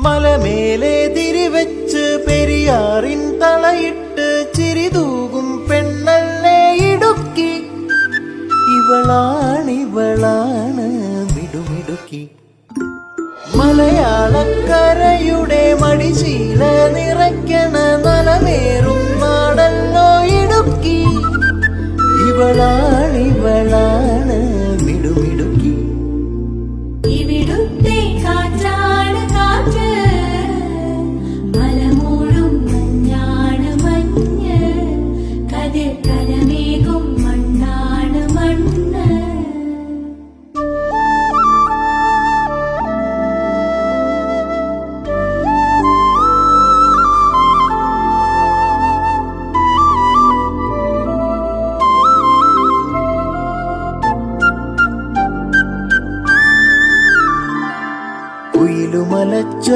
മലമേലെ തിരിവെച്ച് പെരിയാറിൻ തളയിട്ട് ചിരിതൂകും പെണ്ണല്ലേ ഇടുക്കി. ഇവളാണ് മിടുമിടുക്കി. മലയാളക്കരയുടെ മടിശീല നിറയ്ക്കണ നലമേറും നാടല്ലോ ഇടുക്കി. ഇവളാണ് മിടുമിടുക്കി. ഇവിടുത്തെ കാറ്റാണ് കാറ്റ്, മലമൂടും മഞ്ഞാണ് മഞ്ഞ്, കതിർ കലമേകും മണ്ണാണ് മണ്ണ്. കുയിലുമലച്ച